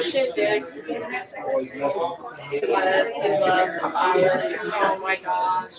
Shit, dude. Lettuce and love olives. Oh my gosh.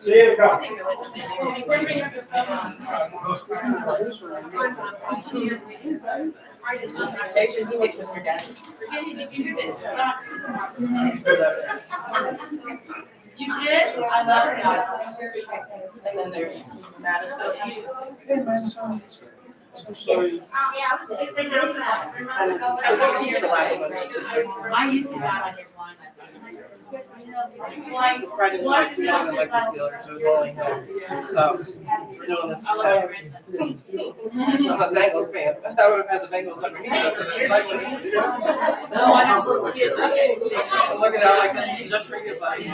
See you. You did? I love that. And then there's Madison. I used to that on your line. It's Friday night, we don't like the Steelers, it was only him. So, we're doing this for them. I'm a Bengals fan. I would have had the Bengals underneath us if they liked us. No, I have little kids. I'm looking at it like this is just for you, buddy.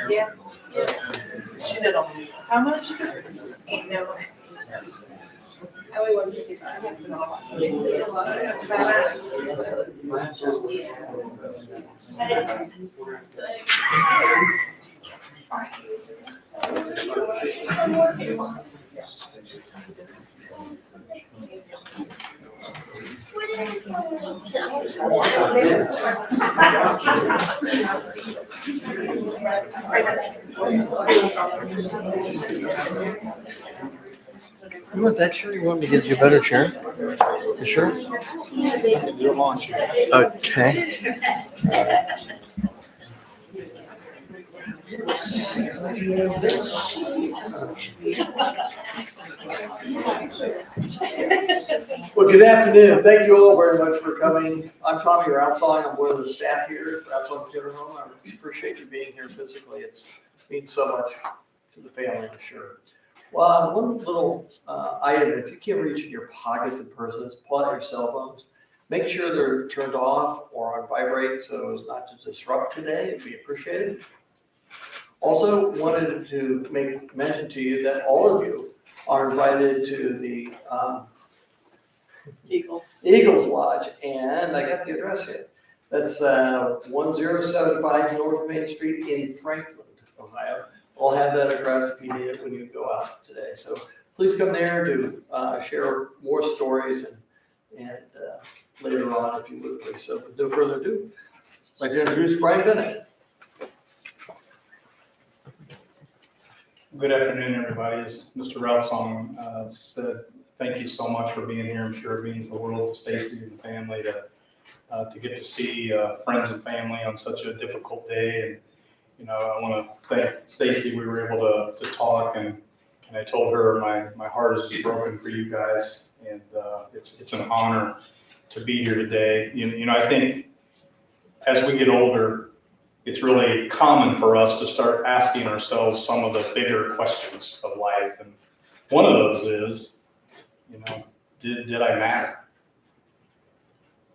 Yeah. She did all these. How much? Ain't no. I only want 55. Badass. You want that chair? You want me to get you a better chair? You sure? Okay. Well, good afternoon. Thank you all very much for coming. I'm Tommy Routsong. I'm one of the staff here at Routsong Funeral Home. I appreciate you being here physically. It means so much to the family, for sure. Well, one little item, if you can't reach in your pockets and purses, pull out your cell phones. Make sure they're turned off or on vibrate so as not to disrupt today. It'd be appreciated. Also wanted to make mention to you that all of you are invited to the Eagles. Eagles Lodge, and I got the address here. That's 1075 North Main Street in Franklin, Ohio. I'll have that address if you need it when you go out today. So please come there to share more stories and later on, if you would, please. So with no further ado, I'd like to introduce Brian Bennett. Good afternoon, everybody. As Mr. Routsong said, thank you so much for being here. I'm sure it means the world to Stacy and the family to get to see friends and family on such a difficult day. And you know, I want to thank Stacy. We were able to talk, and I told her my heart is just broken for you guys, and it's an honor to be here today. You know, I think as we get older, it's really common for us to start asking ourselves some of the bigger questions of life. And one of those is, you know, did I matter?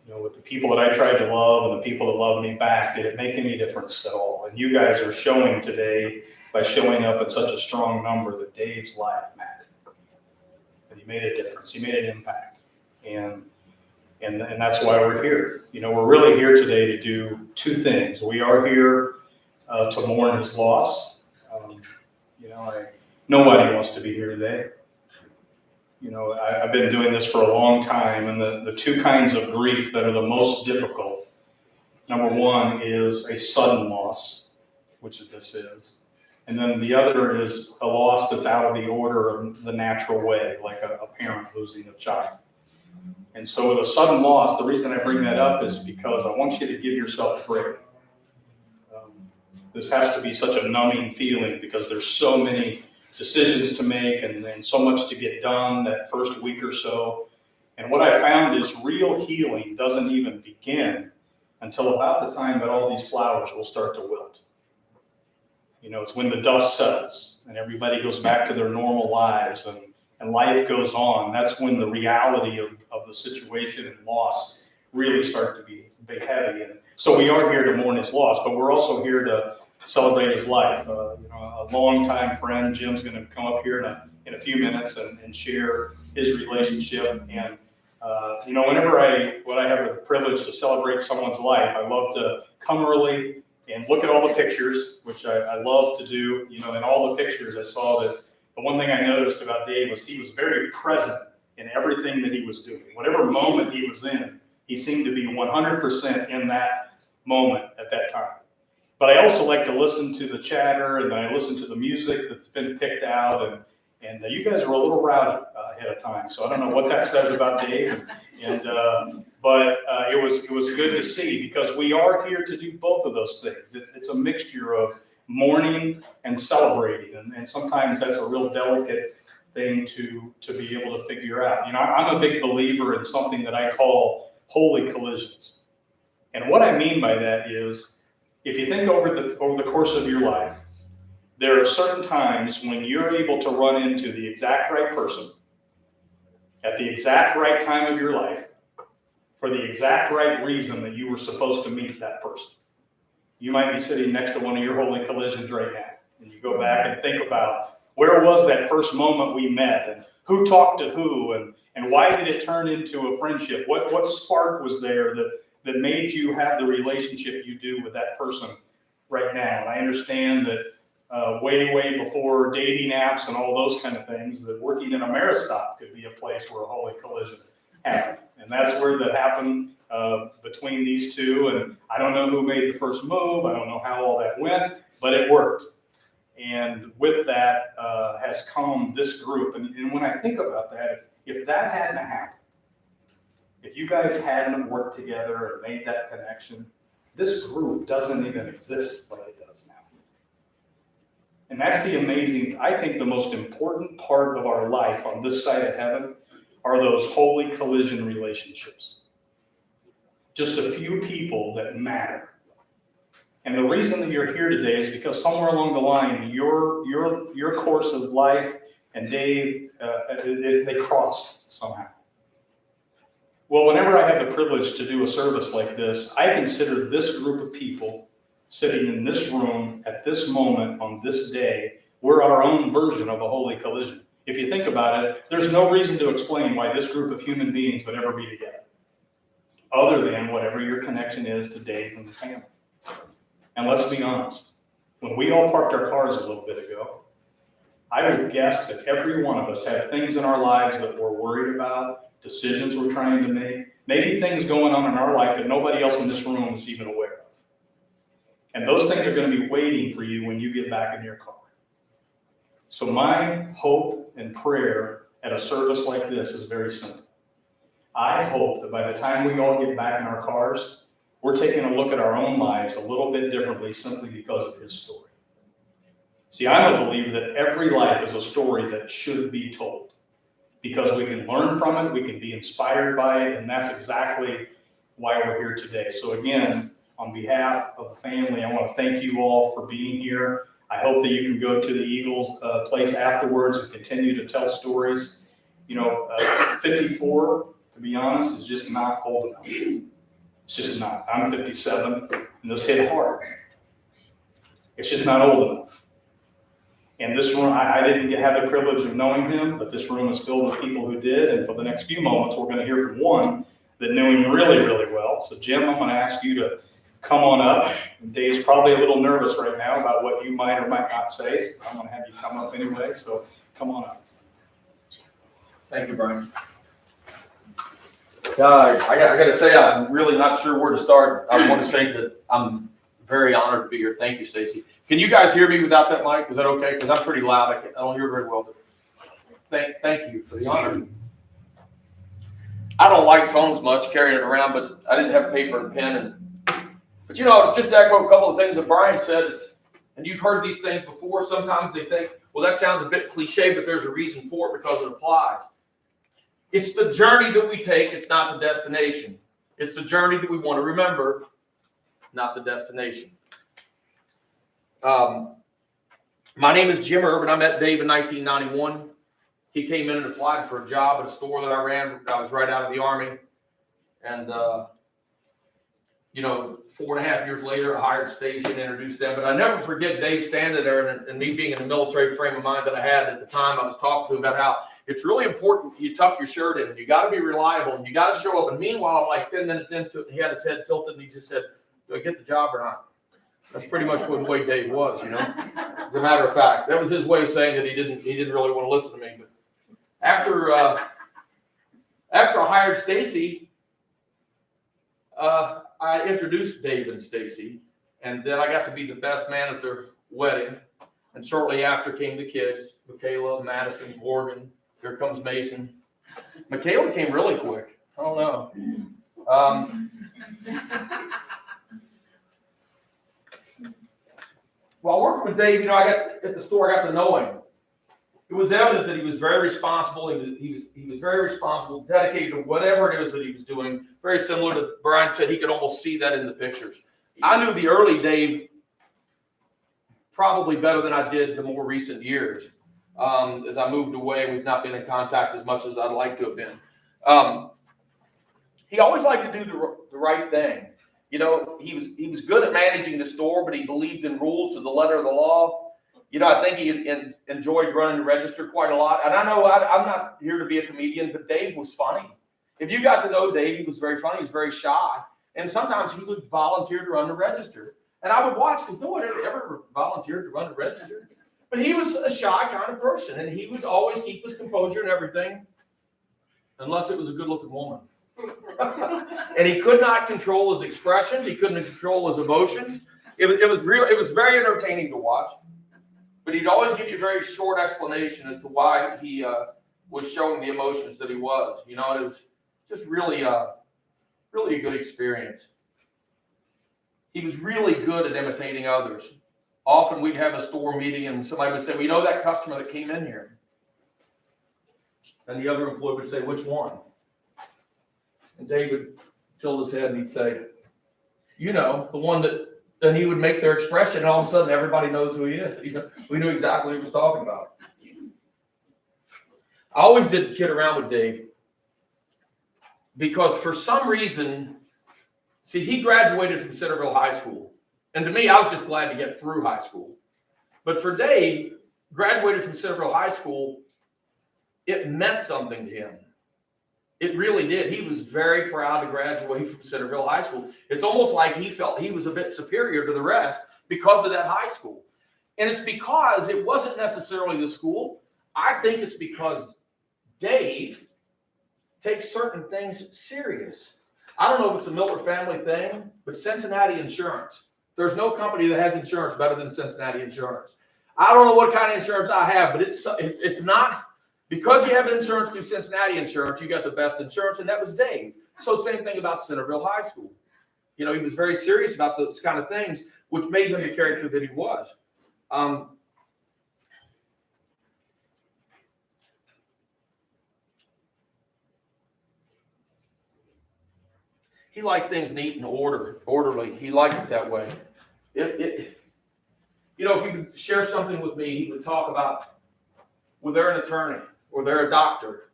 You know, with the people that I tried to love and the people that loved me back, did it make any difference at all? And you guys are showing today, by showing up in such a strong number, that Dave's life mattered. That he made a difference, he made an impact. And that's why we're here. You know, we're really here today to do two things. We are here to mourn his loss. You know, nobody wants to be here today. You know, I've been doing this for a long time, and the two kinds of grief that are the most difficult, number one is a sudden loss, which this is. And then the other is a loss that's out of the order of the natural way, like a parent losing a child. And so with a sudden loss, the reason I bring that up is because I want you to give yourself a break. This has to be such a numbing feeling because there's so many decisions to make and so much to get done that first week or so. And what I found is real healing doesn't even begin until about the time that all these flowers will start to wilt. You know, it's when the dust settles and everybody goes back to their normal lives and life goes on. That's when the reality of the situation and loss really start to be heavy. And so we are here to mourn his loss, but we're also here to celebrate his life. You know, a longtime friend, Jim's going to come up here in a few minutes and share his relationship. And you know, when I have the privilege to celebrate someone's life, I love to come early and look at all the pictures, which I love to do. You know, in all the pictures, I saw that the one thing I noticed about Dave was he was very present in everything that he was doing. Whatever moment he was in, he seemed to be 100% in that moment at that time. But I also like to listen to the chatter, and I listen to the music that's been picked out, and you guys were a little rowdy ahead of time, so I don't know what that says about Dave. But it was good to see, because we are here to do both of those things. It's a mixture of mourning and celebrating, and sometimes that's a real delicate thing to be able to figure out. You know, I'm a big believer in something that I call holy collisions, and what I mean by that is, if you think over the course of your life, there are certain times when you're able to run into the exact right person at the exact right time of your life for the exact right reason that you were supposed to meet that person. You might be sitting next to one of your holy collisions right now, and you go back and think about, where was that first moment we met, and who talked to who, and why did it turn into a friendship? What spark was there that made you have the relationship you do with that person right now? And I understand that way before dating apps and all those kind of things, that working in a Maristop could be a place where a holy collision happened. And that's where that happened between these two. And I don't know who made the first move. I don't know how all that went, but it worked. And with that has come this group. And when I think about that, if that hadn't happened, if you guys hadn't worked together and made that connection, this group doesn't even exist like it does now. And that's the amazing, I think the most important part of our life on this side of heaven are those holy collision relationships. Just a few people that matter. And the reason that you're here today is because somewhere along the line, your course of life and Dave, they crossed somehow. Well, whenever I have the privilege to do a service like this, I consider this group of people sitting in this room at this moment on this day, we're our own version of a holy collision. If you think about it, there's no reason to explain why this group of human beings would ever be together, other than whatever your connection is to Dave and the family. And let's be honest, when we all parked our cars a little bit ago, I would guess that every one of us had things in our lives that we're worried about, decisions we're trying to make, maybe things going on in our life that nobody else in this room is even aware of. And those things are going to be waiting for you when you get back in your car. So my hope and prayer at a service like this is very simple. I hope that by the time we all get back in our cars, we're taking a look at our own lives a little bit differently simply because of his story. See, I'm a believer that every life is a story that should be told, because we can learn from it, we can be inspired by it, and that's exactly why we're here today. So again, on behalf of the family, I want to thank you all for being here. I hope that you can go to the Eagles place afterwards and continue to tell stories. You know, 54, to be honest, is just not old enough. It's just not. I'm 57, and this hit hard. It's just not old enough. And this room, I didn't have the privilege of knowing him, but this room is filled with people who did. And for the next few moments, we're going to hear from one that knew him really, really well. So Jim, I'm going to ask you to come on up. Dave's probably a little nervous right now about what you might or might not say. So I'm going to have you come up anyway. So come on up. Thank you, Brian. Guys, I got to say, I'm really not sure where to start. I want to say that I'm very honored to be here. Thank you, Stacy. Can you guys hear me without that mic? Is that okay? Because I'm pretty loud. I don't hear very well. But thank you for the honor. I don't like phones much, carrying it around, but I didn't have paper and pen. But you know, just to echo a couple of things that Brian said, and you've heard these things before, sometimes they think, well, that sounds a bit cliche, but there's a reason for it because it applies. It's the journey that we take, it's not the destination. It's the journey that we want to remember, not the destination. My name is Jim Urban. I met Dave in 1991. He came in and applied for a job at a store that I ran. I was right out of the Army. And, you know, 4.5 years later, I hired Stacy and introduced them. But I never forget Dave standing there and me being in the military frame of mind that I had at the time. I was talking to him about how it's really important you tuck your shirt in, and you got to be reliable, and you got to show up. And meanwhile, I'm like 10 minutes into it, and he had his head tilted, and he just said, do I get the job or not? That's pretty much what the way Dave was, you know. As a matter of fact, that was his way of saying that he didn't really want to listen to me. But after I hired Stacy, I introduced Dave and Stacy, And then I got to be the best man at their wedding. And shortly after came the kids, Michaela, Madison, Morgan. Here comes Mason. Michaela came really quick. I don't know. While working with Dave, I got at the store, I got to know him. It was evident that he was very responsible. He was very responsible, dedicated to whatever it is that he was doing. Very similar to Brian said, he could almost see that in the pictures. I knew the early Dave probably better than I did the more recent years. As I moved away, we've not been in contact as much as I'd like to have been. He always liked to do the right thing. He was good at managing the store, but he believed in rules to the letter of the law. I think he enjoyed running the register quite a lot. And I know I'm not here to be a comedian, but Dave was funny. If you got to know Dave, he was very funny. He was very shy. And sometimes he would volunteer to run the register. And I would watch because no one ever volunteered to run the register. But he was a shy kind of person. And he would always keep his composure and everything, unless it was a good-looking woman. And he could not control his expressions. He couldn't control his emotions. It was very entertaining to watch. But he'd always give you a very short explanation as to why he was showing the emotions that he was. It was just really a good experience. He was really good at imitating others. Often we'd have a store meeting and somebody would say, well, that customer that came in here. And the other employee would say, which one? And Dave would tilt his head and he'd say, the one that, and he would make their expression, and all of a sudden everybody knows who he is. We knew exactly what he was talking about. I always did kid around with Dave because for some reason, he graduated from Centerville High School. And to me, I was just glad to get through high school. But for Dave, graduated from Centerville High School, it meant something to him. It really did. He was very proud to graduate from Centerville High School. It's almost like he felt he was a bit superior to the rest because of that high school. And it's because it wasn't necessarily the school. I think it's because Dave takes certain things serious. I don't know if it's a Miller family thing, but Cincinnati Insurance. There's no company that has insurance better than Cincinnati Insurance. I don't know what kind of insurance I have, but it's not. Because you have insurance through Cincinnati Insurance, you got the best insurance, and that was Dave. So same thing about Centerville High School. He was very serious about those kind of things, which made him the character that he was. He liked things neat and orderly. He liked it that way. If you could share something with me, he would talk about, well, they're an attorney, or they're a doctor,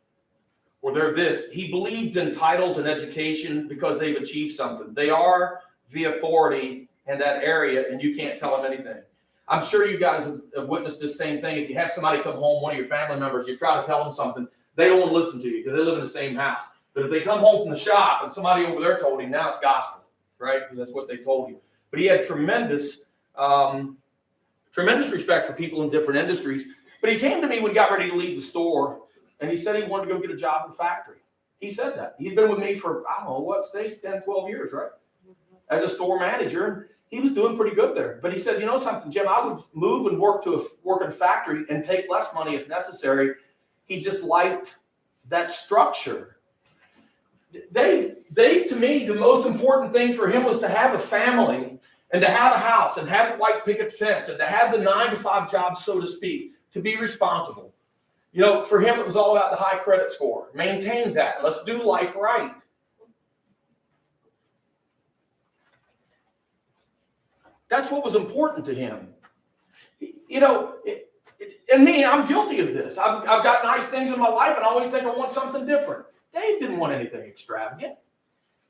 or they're this. He believed in titles and education because they've achieved something. They are the authority in that area, and you can't tell them anything. I'm sure you guys have witnessed this same thing. If you have somebody come home, one of your family members, you try to tell them something, they don't want to listen to you because they live in the same house. But if they come home from the shop and somebody over there told him, now it's gospel, right? Because that's what they told him. But he had tremendous respect for people in different industries. But he came to me when he got ready to leave the store, and he said he wanted to go get a job in the factory. He said that. He'd been with me for, 10, 12 years, right? As a store manager. He was doing pretty good there. But he said, you know something, Jim, I would move and work in a factory and take less money if necessary. He just liked that structure. Dave, to me, the most important thing for him was to have a family and to have a house and have a white picket fence and to have the 9-to-5 job, so to speak, to be responsible. For him, it was all about the high credit score. Maintain that. Let's do life right. That's what was important to him. And me, I'm guilty of this. I've got nice things in my life and I always think I want something different. Dave didn't want anything extravagant.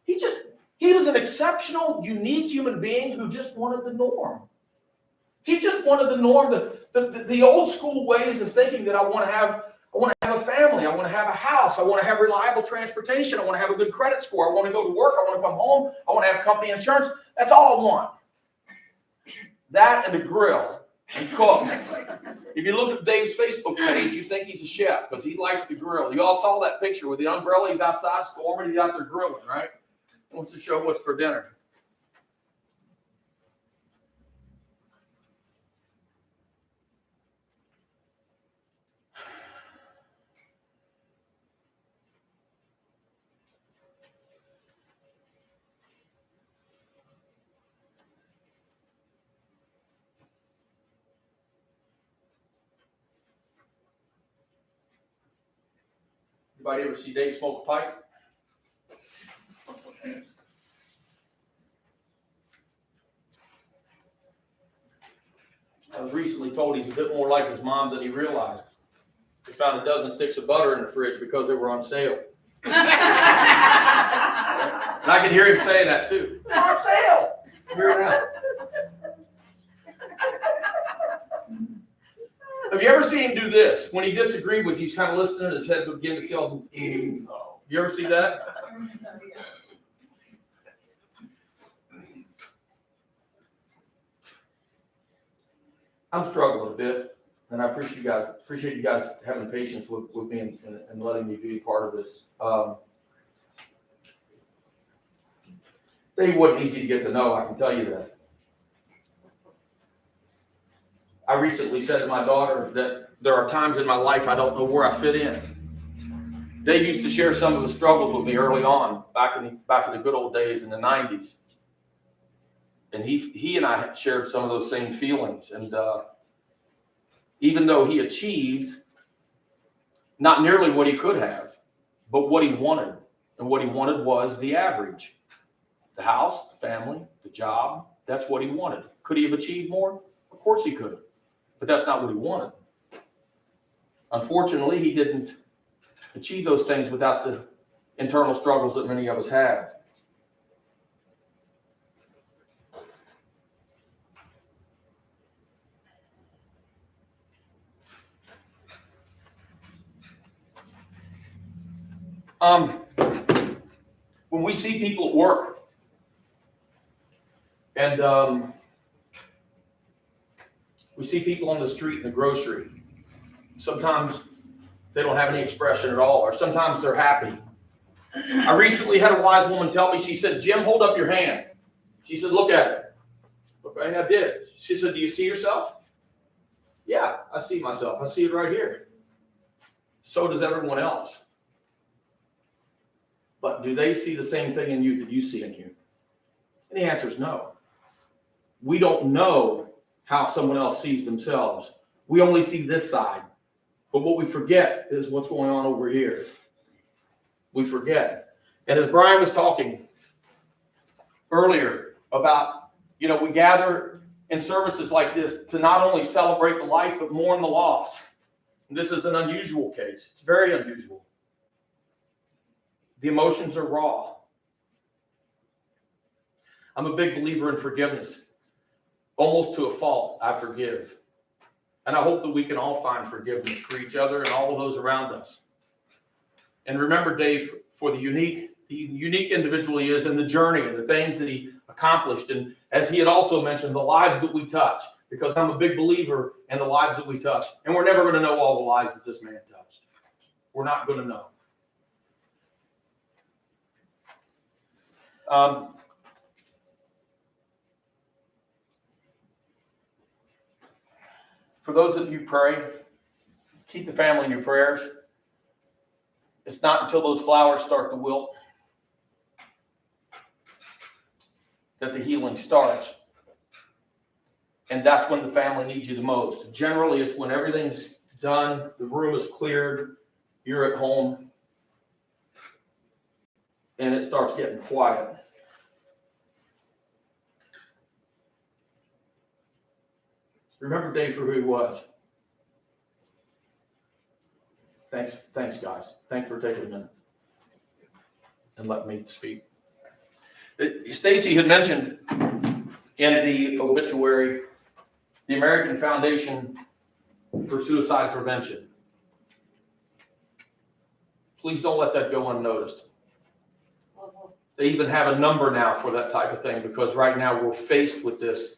He was an exceptional, unique human being who just wanted the norm. He just wanted the norm, the old school ways of thinking that I want to have a family, I want to have a house, I want to have reliable transportation, I want to have a good credit score, I want to go to work, I want to come home, I want to have company insurance. That's all I want. That and a grill and cook. If you look at Dave's Facebook page, you think he's a chef because he likes to grill. You all saw that picture with the umbrella. He's outside storming. He's out there grilling, right? He wants to show what's for dinner. Anybody ever see Dave smoke a pipe? I was recently told he's a bit more like his mom than he realized. He found a dozen sticks of butter in the fridge because they were on sale. And I could hear him saying that too. It's on sale. Hear it out. Have you ever seen him do this? When he disagreed with you, he's kind of listening, his head would begin to tilt. You ever see that? I'm struggling a bit, and I appreciate you guys having patience with me and letting me be part of this. They wasn't easy to get to know, I can tell you that. I recently said to my daughter that there are times in my life I don't know where I fit in. Dave used to share some of the struggles with me early on, back in the good old days in the 90s. And he and I shared some of those same feelings. And even though he achieved not nearly what he could have, but what he wanted, and what he wanted was the average. The house, the family, the job, that's what he wanted. Could he have achieved more? Of course he could have. But that's not what he wanted. Unfortunately, he didn't achieve those things without the internal struggles that many of us have. When we see people at work, and we see people on the street in the grocery, sometimes they don't have any expression at all, or sometimes they're happy. I recently had a wise woman tell me, she said, "Jim, hold up your hand." She said, "Look at it." Okay, I did. She said, "Do you see yourself?" "Yeah, I see myself. I see it right here." So does everyone else. But do they see the same thing in you that you see in you? And the answer is no. We don't know how someone else sees themselves. We only see this side. But what we forget is what's going on over here. We forget. And as Brian was talking earlier about, we gather in services like this to not only celebrate the life, but mourn the loss. And this is an unusual case. It's very unusual. The emotions are raw. I'm a big believer in forgiveness. Almost to a fault, I forgive. And I hope that we can all find forgiveness for each other and all of those around us. And remember Dave for the unique individual he is, and the journey and the things that he accomplished. And as he had also mentioned, the lives that we touch, because I'm a big believer in the lives that we touch. And we're never going to know all the lives that this man touched. We're not going to know. For those of you pray, keep the family in your prayers. It's not until those flowers start to wilt that the healing starts. And that's when the family needs you the most. Generally, it's when everything's done, the room is cleared, you're at home, and it starts getting quiet. Remember Dave for who he was. Thanks, guys. Thanks for taking a minute and letting me speak. Stacy had mentioned in the obituary the American Foundation for Suicide Prevention. Please don't let that go unnoticed. They even have a number now for that type of thing, because right now we're faced with this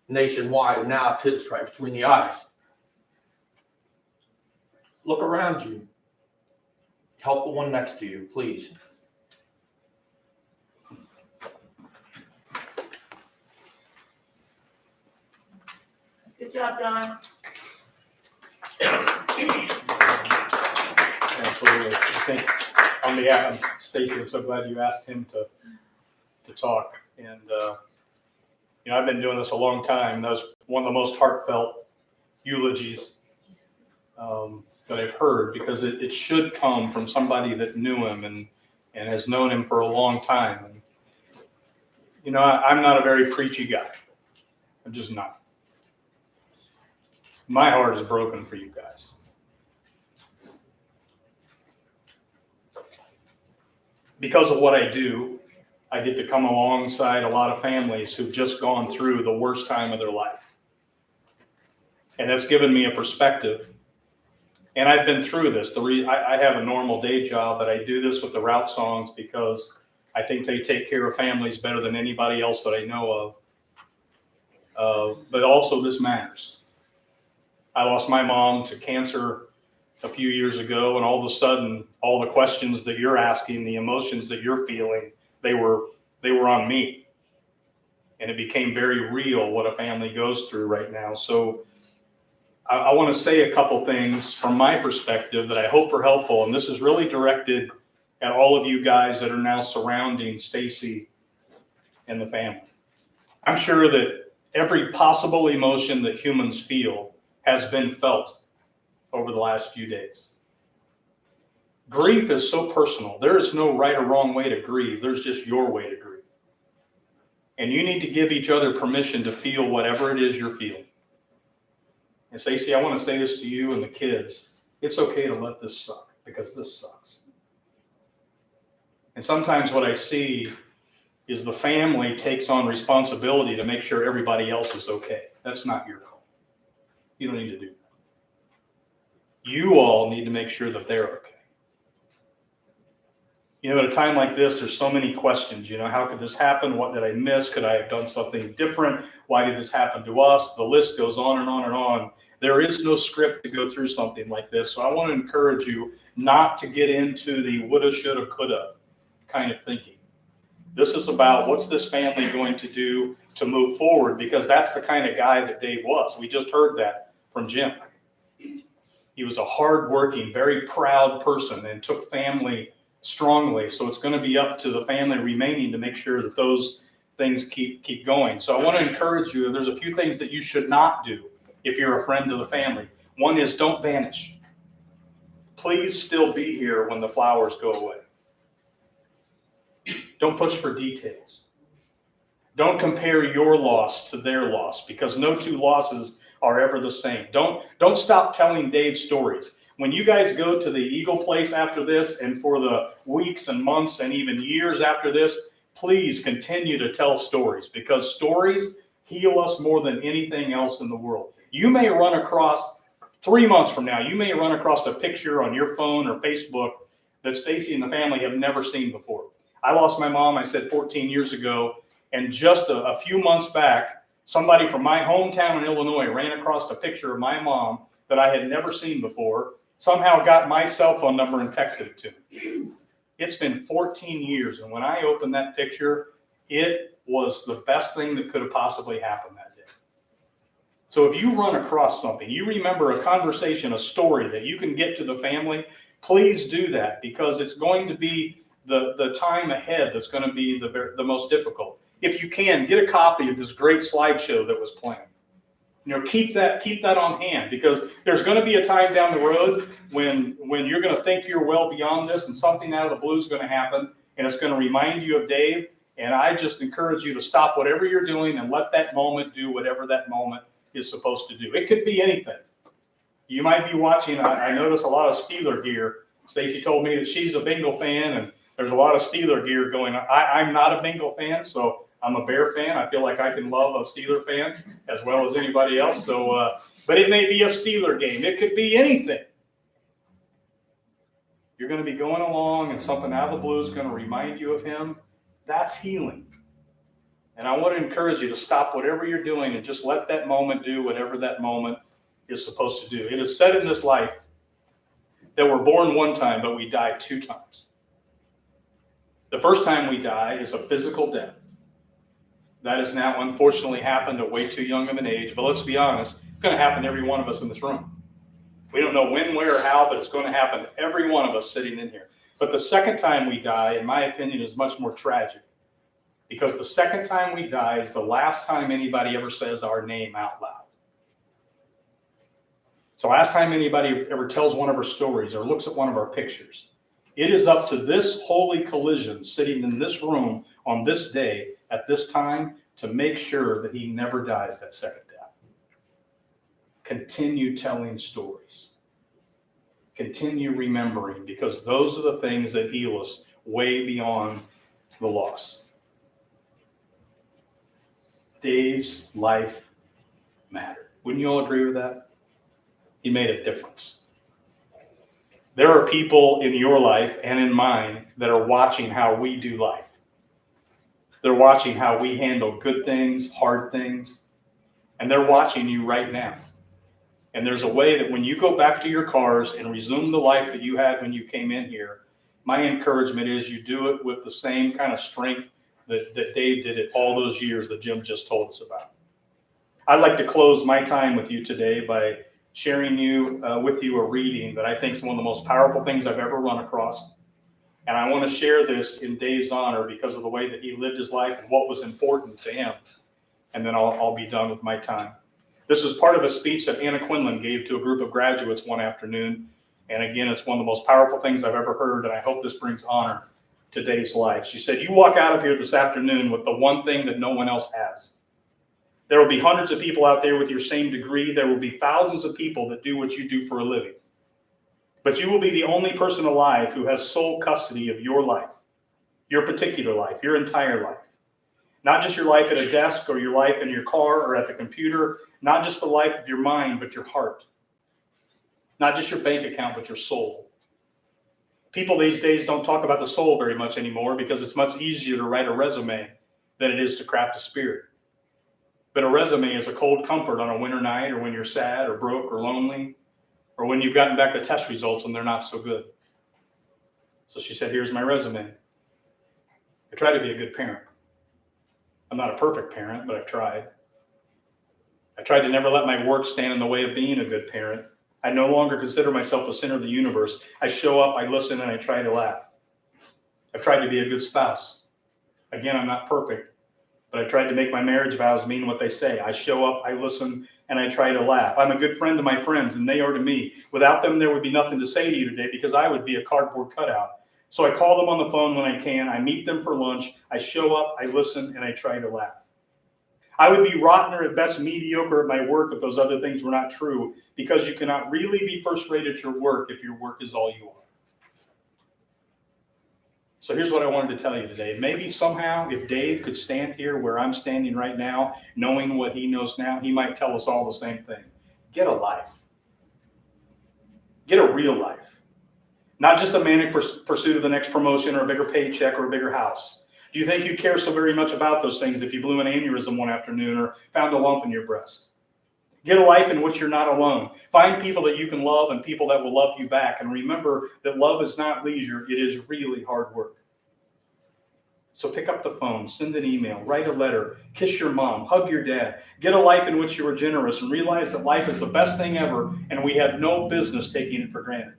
nationwide, and now it's hit us right between the eyes. Look around you. Help the one next to you, please. Good job, Don. Absolutely. I think on behalf of Stacy, I'm so glad you asked him to talk. And, I've been doing this a long time. That was one of the most heartfelt eulogies that that I've heard, because it should come from somebody that knew him and has known him for a long time. And, you know, I'm not a very preachy guy. I'm just not. My heart is broken for you guys. Because of what I do, I get to come alongside a lot of families who've just gone through the worst time of their life. And that's given me a perspective. And I've been through this. I have a normal day job, but I do this with the route songs because I think they take care of families better than anybody else that I know of. But also this matters. I lost my mom to cancer a few years ago, and all of a sudden, all the questions that you're asking, the emotions that you're feeling, they were on me. And it became very real what a family goes through right now. So I want to say a couple things from my perspective that I hope are helpful. And this is really directed at all of you guys that are now surrounding Stacy and the family. I'm sure that every possible emotion that humans feel has been felt over the last few days. Grief is so personal. There is no right or wrong way to grieve. There's just your way to grieve. And you need to give each other permission to feel whatever it is you're feeling. And Stacey, I want to say this to you and the kids. It's okay to let this suck, because this sucks. And sometimes what I see is the family takes on responsibility to make sure everybody else is okay. That's not your call. You don't need to do that. You all need to make sure that they're okay. You know, at a time like this, there's so many questions. You know, how could this happen? What did I miss? Could I have done something different? Why did this happen to us? The list goes on and on and on. There is no script to go through something like this. So I want to encourage you not to get into the woulda, shoulda, coulda kind of thinking. This is about what's this family going to do to move forward, because that's the kind of guy that Dave was. We just heard that from Jim. He was a hardworking, very proud person and took family strongly. So it's going to be up to the family remaining to make sure that those things keep going. So I want to encourage you. There's a few things that you should not do if you're a friend of the family. One is, don't vanish. Please still be here when the flowers go away. Don't push for details. Don't compare your loss to their loss, because no two losses are ever the same. Don't stop telling Dave stories. When you guys go to the Eagle Place after this, and for the weeks and months and even years after this, please continue to tell stories, because stories heal us more than anything else in the world. You may run across, 3 months from now, you may run across a picture on your phone or Facebook that Stacy and the family have never seen before. I lost my mom, I said 14 years ago, and just a few months back, somebody from my hometown in Illinois ran across a picture of my mom that I had never seen before, somehow got my cell phone number and texted it to me. It's been 14 years, and when I opened that picture, it was the best thing that could have possibly happened that day. So if you run across something, you remember a conversation, a story that you can get to the family, please do that, because it's going to be the time ahead that's going to be the most difficult. If you can, get a copy of this great slideshow that was planned. You know, keep that on hand, because there's going to be a time down the road when you're going to think you're well beyond this, and something out of the blue is going to happen, and it's going to remind you of Dave. And I just encourage you to stop whatever you're doing and let that moment do whatever that moment is supposed to do. It could be anything. You might be watching. I notice a lot of Steeler gear. Stacy told me that she's a Bengal fan, and there's a lot of Steeler gear going on. I'm not a Bengal fan, so I'm a Bear fan. I feel like I can love a Steeler fan as well as anybody else. So, but it may be a Steeler game. It could be anything. You're going to be going along, and something out of the blue is going to remind you of him. That's healing. And I want to encourage you to stop whatever you're doing and just let that moment do whatever that moment is supposed to do. It is said in this life that we're born one time, but we die 2 times. The first time we die is a physical death. That has now unfortunately happened at way too young of an age, but let's be honest, it's going to happen to every one of us in this room. We don't know when, where, or how, but it's going to happen to every one of us sitting in here. But the second time we die, in my opinion, is much more tragic, because the second time we die is the last time anybody ever says our name out loud. So last time anybody ever tells one of our stories or looks at one of our pictures, it is up to this holy collision sitting in this room on this day at this time to make sure that he never dies that second death. Continue telling stories. Continue remembering, because those are the things that heal us way beyond the loss. Dave's life mattered. Wouldn't you all agree with that? He made a difference. There are people in your life and in mine that are watching how we do life. They're watching how we handle good things, hard things, and they're watching you right now. And there's a way that when you go back to your cars and resume the life that you had when you came in here, my encouragement is you do it with the same kind of strength that Dave did it all those years that Jim just told us about. I'd like to close my time with you today by sharing with you a reading that I think is one of the most powerful things I've ever run across. And I want to share this in Dave's honor because of the way that he lived his life and what was important to him. And then I'll be done with my time. This is part of a speech that Anna Quinlan gave to a group of graduates one afternoon. And again, it's one of the most powerful things I've ever heard, and I hope this brings honor to Dave's life. She said, "You walk out of here this afternoon with the one thing that no one else has. There will be hundreds of people out there with your same degree. There will be thousands of people that do what you do for a living. But you will be the only person alive who has sole custody of your life, your particular life, your entire life. Not just your life at a desk or your life in your car or at the computer, not just the life of your mind, but your heart. Not just your bank account, but your soul. People these days don't talk about the soul very much anymore because it's much easier to write a resume than it is to craft a spirit. But a resume is a cold comfort on a winter night or when you're sad or broke or lonely or when you've gotten back the test results and they're not so good." So she said, "Here's my resume. I try to be a good parent. I'm not a perfect parent, but I've tried. I tried to never let my work stand in the way of being a good parent. I no longer consider myself the center of the universe. I show up, I listen, and I try to laugh. I've tried to be a good spouse. Again, I'm not perfect, but I tried to make my marriage vows mean what they say. I show up, I listen, and I try to laugh. I'm a good friend to my friends, and they are to me. Without them, there would be nothing to say to you today because I would be a cardboard cutout. So I call them on the phone when I can. I meet them for lunch. I show up, I listen, and I try to laugh. I would be rotten or at best mediocre at my work if those other things were not true, because you cannot really be first rate at your work if your work is all you are." So here's what I wanted to tell you today. Maybe somehow if Dave could stand here where I'm standing right now, knowing what he knows now, he might tell us all the same thing. Get a life. Get a real life. Not just a manic pursuit of the next promotion or a bigger paycheck or a bigger house. Do you think you'd care so very much about those things if you blew an aneurysm one afternoon or found a lump in your breast? Get a life in which you're not alone. Find people that you can love and people that will love you back. And remember that love is not leisure. It is really hard work. So pick up the phone, send an email, write a letter, kiss your mom, hug your dad. Get a life in which you are generous and realize that life is the best thing ever and we have no business taking it for granted.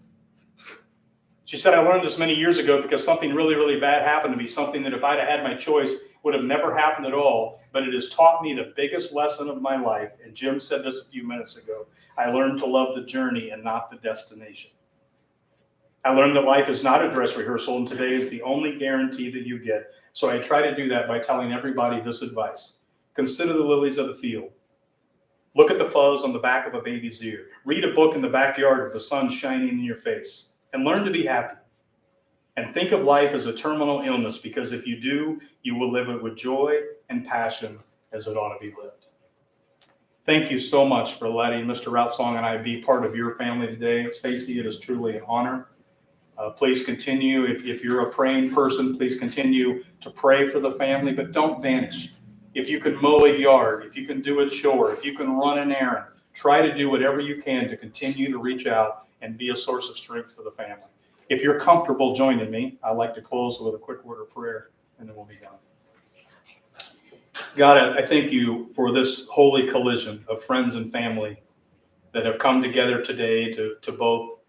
She said, "I learned this many years ago because something really, really bad happened to me, something that if I'd had my choice would have never happened at all, but it has taught me the biggest lesson of my life." And Jim said this a few minutes ago. "I learned to love the journey and not the destination. I learned that life is not a dress rehearsal and today is the only guarantee that you get. So I try to do that by telling everybody this advice. Consider the lilies of the field. Look at the fuzz on the back of a baby's ear. Read a book in the backyard with the sun shining in your face. And learn to be happy. And think of life as a terminal illness, because if you do, you will live it with joy and passion as it ought to be lived." Thank you so much for letting Mr. Routsong and I be part of your family today. Stacy, it is truly an honor. Please continue. If you're a praying person, please continue to pray for the family, but don't vanish. If you can mow a yard, if you can do a chore, if you can run an errand, try to do whatever you can to continue to reach out and be a source of strength for the family. If you're comfortable joining me, I'd like to close with a quick word of prayer, and then we'll be done. God, I thank you for this holy collision of friends and family that have come together today to both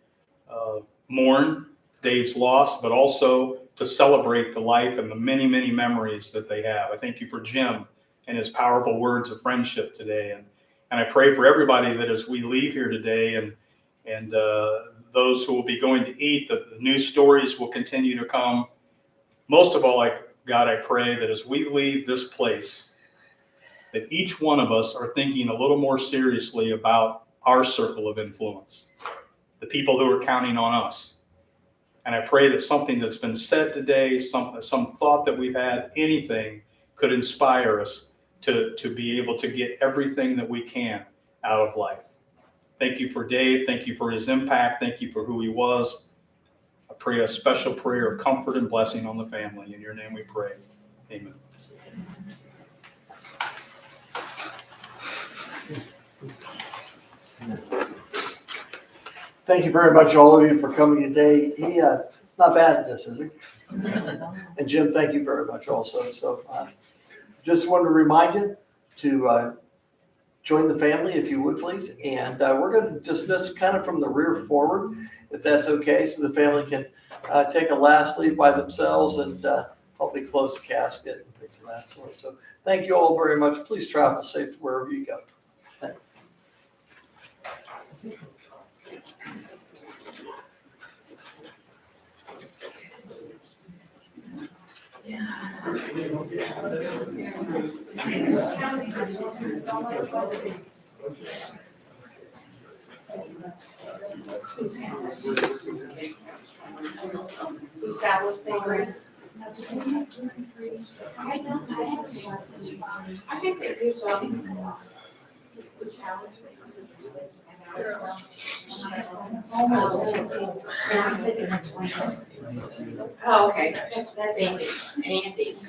mourn Dave's loss, but also to celebrate the life and the many, many memories that they have. I thank you for Jim and his powerful words of friendship today. And I pray for everybody that as we leave here today And those who will be going to eat, the news stories will continue to come. Most of all, God, I pray that as we leave this place, that each one of us are thinking a little more seriously about our circle of influence, the people who are counting on us. And I pray that something that's been said today, some thought that we've had, anything could inspire us to be able to get everything that we can out of life. Thank you for Dave. Thank you for his impact. Thank you for who he was. I pray a special prayer of comfort and blessing on the family. In your name we pray. Amen. Thank you very much, all of you, for coming today. It's not bad at this, is it? And Jim, thank you very much also. So just wanted to remind you to join the family if you would, please. And we're going to dismiss kind of from the rear forward, if that's okay, so the family can take a last leave by themselves and hopefully close the casket and things of that sort. So thank you all very much. Please travel safe wherever you go. Thanks. Whose that was bigger? I think they do something. Whose that was Oh, okay. That's Andy's.